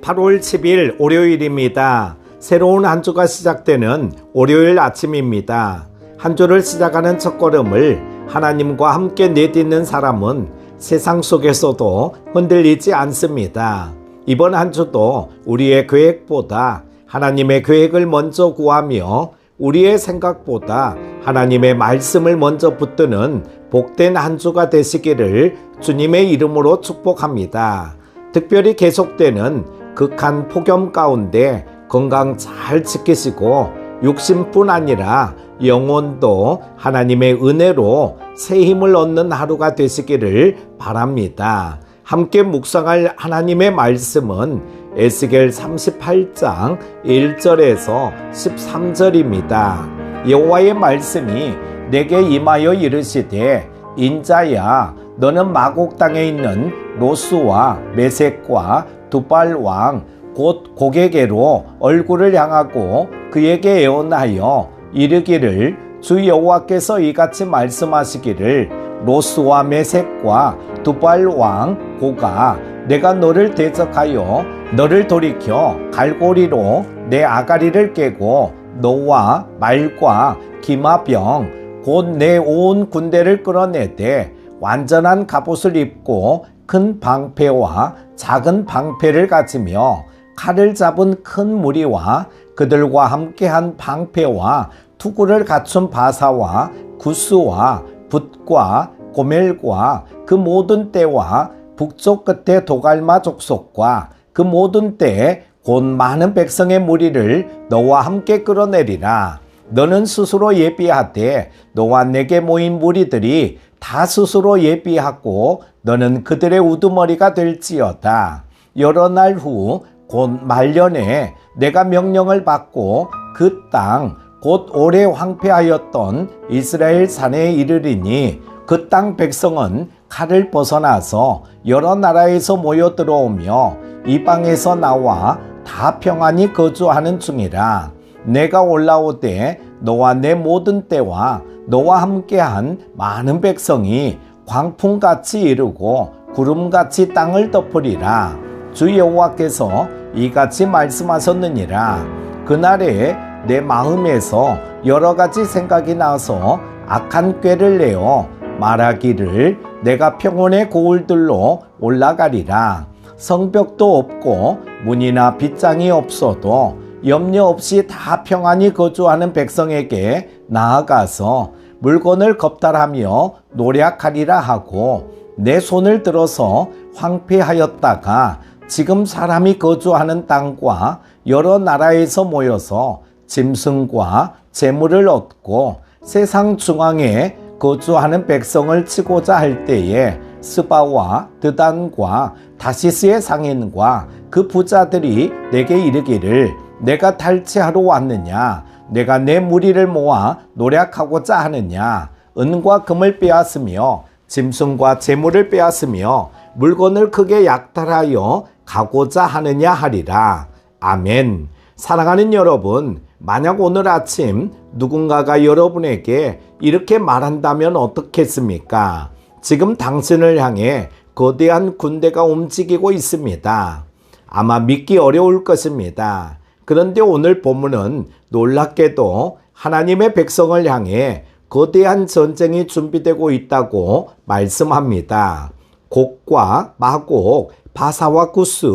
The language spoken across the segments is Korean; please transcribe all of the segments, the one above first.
8월 10일 월요일입니다. 새로운 한 주가 시작되는 월요일 아침입니다. 한 주를 시작하는 첫걸음을 하나님과 함께 내딛는 사람은 세상 속에서도 흔들리지 않습니다. 이번 한 주도 우리의 계획보다 하나님의 계획을 먼저 구하며 우리의 생각보다 하나님의 말씀을 먼저 붙드는 복된 한 주가 되시기를 주님의 이름으로 축복합니다. 특별히 계속되는 극한 폭염 가운데 건강 잘 지키시고 육신뿐 아니라 영혼도 하나님의 은혜로 새 힘을 얻는 하루가 되시기를 바랍니다. 함께 묵상할 하나님의 말씀은 에스겔 38장 1절에서 13절입니다. 여호와의 말씀이 내게 임하여 이르시되 인자야 너는 마곡 땅에 있는 로스와 메섹과 두발 왕 곧 고게게로 얼굴을 향하고 그에게 예언하여 이르기를 주 여호와께서 이같이 말씀하시기를 로스와 메섹과 두발 왕 고가 내가 너를 대적하여 너를 돌이켜 갈고리로 내 아가리를 깨고 너와 말과 기마병 곧 내 온 군대를 끌어내되 완전한 갑옷을 입고 큰 방패와 작은 방패를 가지며 칼을 잡은 큰 무리와 그들과 함께한 방패와 투구를 갖춘 바사와 구스와 붓과 고멜과 그 모든 떼와 북쪽 끝에 도갈마 족속과 그 모든 떼 곧 많은 백성의 무리를 너와 함께 끌어내리라. 너는 스스로 예비하되 너와 내게 모인 무리들이 다 스스로 예비하고 너는 그들의 우두머리가 될지어다. 여러 날 후 곧 말년에 내가 명령을 받고 그 땅 곧 오래 황폐하였던 이스라엘 산에 이르리니 그 땅 백성은 칼을 벗어나서 여러 나라에서 모여 들어오며 이방에서 나와 다 평안히 거주하는 중이라. 내가 올라오되 너와 내 모든 때와 너와 함께한 많은 백성이 광풍같이 이르고 구름같이 땅을 덮으리라. 주 여호와께서 이같이 말씀하셨느니라. 그날에 내 마음에서 여러 가지 생각이 나서 악한 꾀를 내어 말하기를 내가 평온의 고울들로 올라가리라. 성벽도 없고 문이나 빗장이 없어도 염려 없이 다 평안히 거주하는 백성에게 나아가서 물건을 겁탈하며 노략하리라 하고 내 손을 들어서 황폐하였다가 지금 사람이 거주하는 땅과 여러 나라에서 모여서 짐승과 재물을 얻고 세상 중앙에 거주하는 백성을 치고자 할 때에 스바와 드단과 다시스의 상인과 그 부자들이 내게 이르기를 내가 탈취하러 왔느냐? 내가 내 무리를 모아 노략하고자 하느냐? 은과 금을 빼앗으며 짐승과 재물을 빼앗으며 물건을 크게 약탈하여 가고자 하느냐 하리라. 아멘. 사랑하는 여러분, 만약 오늘 아침 누군가가 여러분에게 이렇게 말한다면 어떻겠습니까? 지금 당신을 향해 거대한 군대가 움직이고 있습니다. 아마 믿기 어려울 것입니다. 그런데 오늘 본문은 놀랍게도 하나님의 백성을 향해 거대한 전쟁이 준비되고 있다고 말씀합니다. 곡과 마곡, 바사와 구스,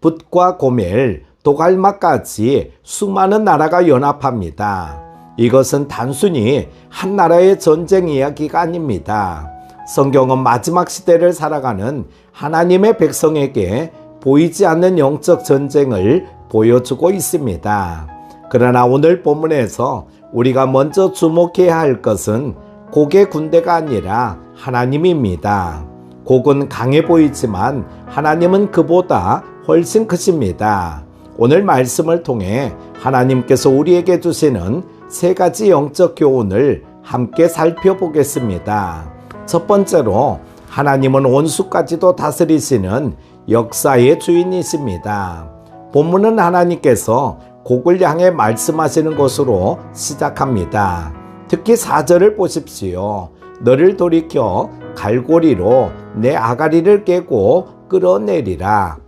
붓과 고멜, 도갈마까지 수많은 나라가 연합합니다. 이것은 단순히 한 나라의 전쟁 이야기가 아닙니다. 성경은 마지막 시대를 살아가는 하나님의 백성에게 보이지 않는 영적 전쟁을 보여주고 있습니다. 그러나 오늘 본문에서 우리가 먼저 주목해야 할 것은 곡의 군대가 아니라 하나님입니다. 곡은 강해 보이지만 하나님은 그보다 훨씬 크십니다. 오늘 말씀을 통해 하나님께서 우리에게 주시는 세 가지 영적 교훈을 함께 살펴보겠습니다. 첫 번째로 하나님은 원수까지도 다스리시는 역사의 주인이십니다. 본문은 하나님께서 곡을 향해 말씀하시는 것으로 시작합니다. 특히 4절을 보십시오. 너를 돌이켜 갈고리로 내 아가리를 깨고 끌어내리라.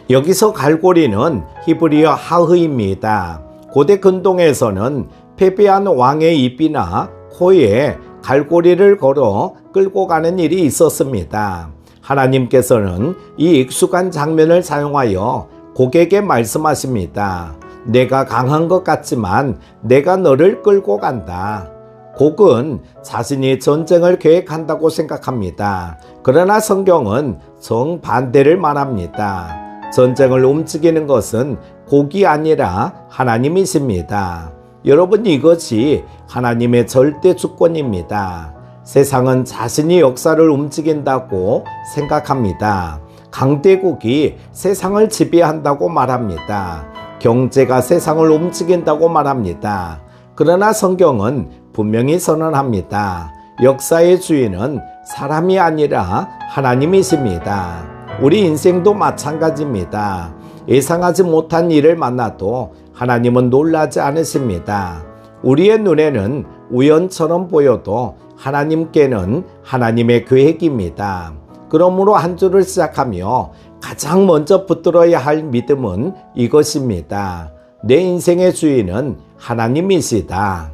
여기서 갈고리는 히브리어 하흐입니다. 고대 근동에서는 패배한 왕의 입이나 코에 갈고리를 걸어 끌고 가는 일이 있었습니다. 하나님께서는 이 익숙한 장면을 사용하여 곡에게 말씀하십니다. 내가 강한 것 같지만 내가 너를 끌고 간다. 곡은 자신이 전쟁을 계획한다고 생각합니다. 그러나 성경은 정반대를 말합니다. 전쟁을 움직이는 것은 곡이 아니라 하나님이십니다. 여러분, 이것이 하나님의 절대 주권입니다. 세상은 자신이 역사를 움직인다고 생각합니다. 강대국이 세상을 지배한다고 말합니다. 경제가 세상을 움직인다고 말합니다. 그러나 성경은 분명히 선언합니다. 역사의 주인은 사람이 아니라 하나님이십니다. 우리 인생도 마찬가지입니다. 예상하지 못한 일을 만나도 하나님은 놀라지 않으십니다. 우리의 눈에는 우연처럼 보여도 하나님께는 하나님의 계획입니다. 그러므로 한 주를 시작하며 가장 먼저 붙들어야 할 믿음은 이것입니다. 내 인생의 주인은 하나님이시다.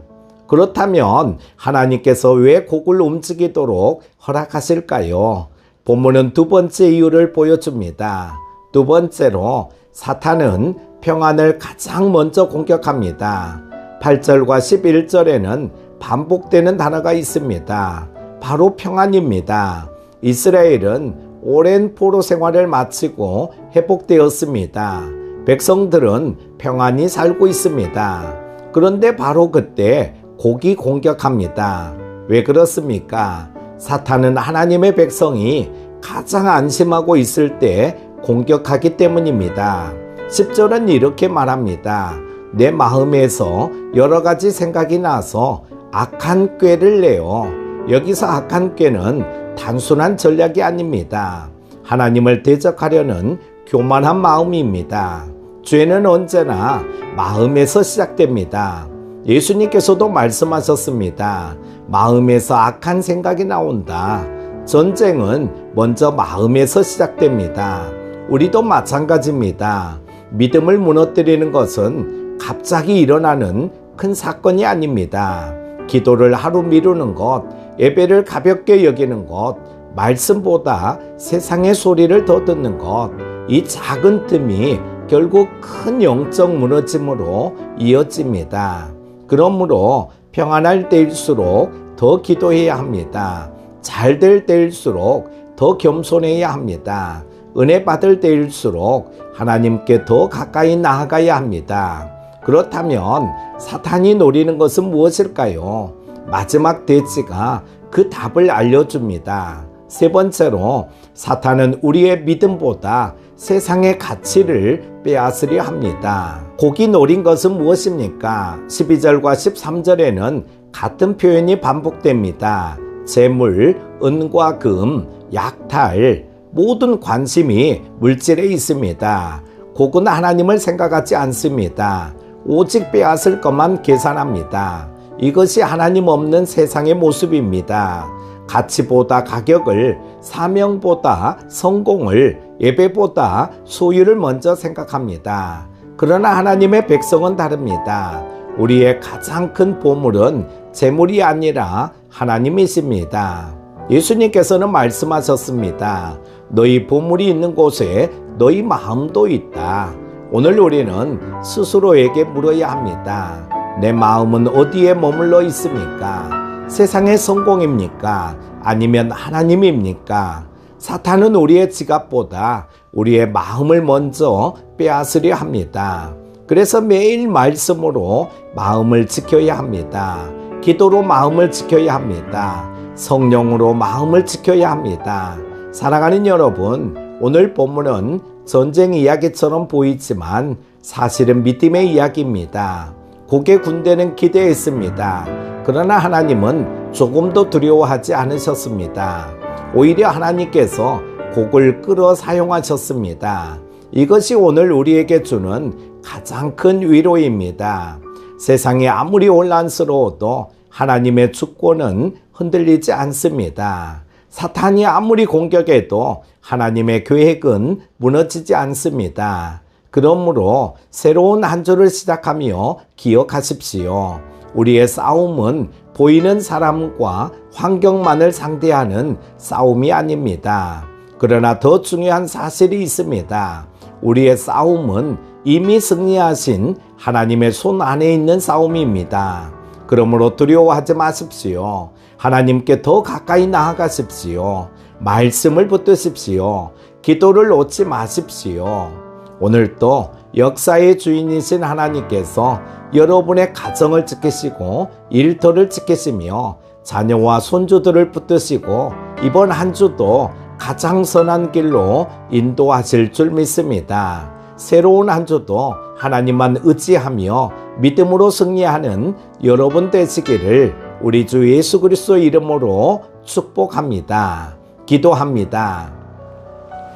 그렇다면 하나님께서 왜 곡을 움직이도록 허락하실까요? 본문은 두 번째 이유를 보여줍니다. 두 번째로 사탄은 평안을 가장 먼저 공격합니다. 8절과 11절에는 반복되는 단어가 있습니다. 바로 평안입니다. 이스라엘은 오랜 포로 생활을 마치고 회복되었습니다. 백성들은 평안히 살고 있습니다. 그런데 바로 그때 곡이 공격합니다. 왜 그렇습니까? 사탄은 하나님의 백성이 가장 안심하고 있을 때 공격하기 때문입니다. 10절은 이렇게 말합니다. 내 마음에서 여러 가지 생각이 나서 악한 꾀를 내요. 여기서 악한 꾀는 단순한 전략이 아닙니다. 하나님을 대적하려는 교만한 마음입니다. 죄는 언제나 마음에서 시작됩니다. 예수님께서도 말씀하셨습니다. 마음에서 악한 생각이 나온다. 전쟁은 먼저 마음에서 시작됩니다. 우리도 마찬가지입니다. 믿음을 무너뜨리는 것은 갑자기 일어나는 큰 사건이 아닙니다. 기도를 하루 미루는 것, 예배를 가볍게 여기는 것, 말씀보다 세상의 소리를 더 듣는 것, 이 작은 틈이 결국 큰 영적 무너짐으로 이어집니다. 그러므로 평안할 때일수록 더 기도해야 합니다. 잘 될 때일수록 더 겸손해야 합니다. 은혜 받을 때일수록 하나님께 더 가까이 나아가야 합니다. 그렇다면 사탄이 노리는 것은 무엇일까요? 마지막 대지가 그 답을 알려줍니다. 세 번째로 사탄은 우리의 믿음보다 세상의 가치를 빼앗으려 합니다. 곡이 노린 것은 무엇입니까? 12절과 13절에는 같은 표현이 반복됩니다. 재물, 은과 금, 약탈, 모든 관심이 물질에 있습니다. 곡은 하나님을 생각하지 않습니다. 오직 빼앗을 것만 계산합니다. 이것이 하나님 없는 세상의 모습입니다. 가치보다 가격을, 사명보다 성공을, 예배보다 소유를 먼저 생각합니다. 그러나 하나님의 백성은 다릅니다. 우리의 가장 큰 보물은 재물이 아니라 하나님이십니다. 예수님께서는 말씀하셨습니다. 너희 보물이 있는 곳에 너희 마음도 있다. 오늘 우리는 스스로에게 물어야 합니다. 내 마음은 어디에 머물러 있습니까? 세상의 성공입니까? 아니면 하나님입니까? 사탄은 우리의 지갑보다 우리의 마음을 먼저 빼앗으려 합니다. 그래서 매일 말씀으로 마음을 지켜야 합니다. 기도로 마음을 지켜야 합니다. 성령으로 마음을 지켜야 합니다. 사랑하는 여러분, 오늘 본문은 전쟁 이야기처럼 보이지만 사실은 믿음의 이야기입니다. 곡의 군대는 기대했습니다. 그러나 하나님은 조금도 두려워하지 않으셨습니다. 오히려 하나님께서 곡을 끌어 사용하셨습니다. 이것이 오늘 우리에게 주는 가장 큰 위로입니다. 세상이 아무리 혼란스러워도 하나님의 주권은 흔들리지 않습니다. 사탄이 아무리 공격해도 하나님의 계획은 무너지지 않습니다. 그러므로 새로운 한 주를 시작하며 기억하십시오. 우리의 싸움은 보이는 사람과 환경만을 상대하는 싸움이 아닙니다. 그러나 더 중요한 사실이 있습니다. 우리의 싸움은 이미 승리하신 하나님의 손 안에 있는 싸움입니다. 그러므로 두려워하지 마십시오. 하나님께 더 가까이 나아가십시오. 말씀을 붙드십시오. 기도를 놓지 마십시오. 오늘도 역사의 주인이신 하나님께서 여러분의 가정을 지키시고 일터를 지키시며 자녀와 손주들을 붙드시고 이번 한 주도 가장 선한 길로 인도하실 줄 믿습니다. 새로운 한 주도 하나님만 의지하며 믿음으로 승리하는 여러분 되시기를 우리 주 예수 그리스도 이름으로 축복합니다. 기도합니다.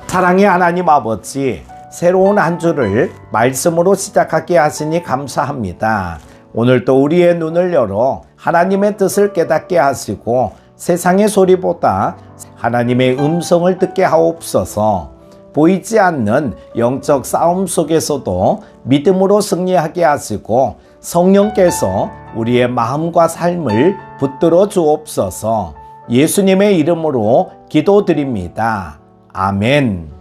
사랑의 하나님 아버지, 새로운 한 주를 말씀으로 시작하게 하시니 감사합니다. 오늘도 우리의 눈을 열어 하나님의 뜻을 깨닫게 하시고 세상의 소리보다 하나님의 음성을 듣게 하옵소서. 보이지 않는 영적 싸움 속에서도 믿음으로 승리하게 하시고 성령께서 우리의 마음과 삶을 붙들어 주옵소서. 예수님의 이름으로 기도드립니다. 아멘.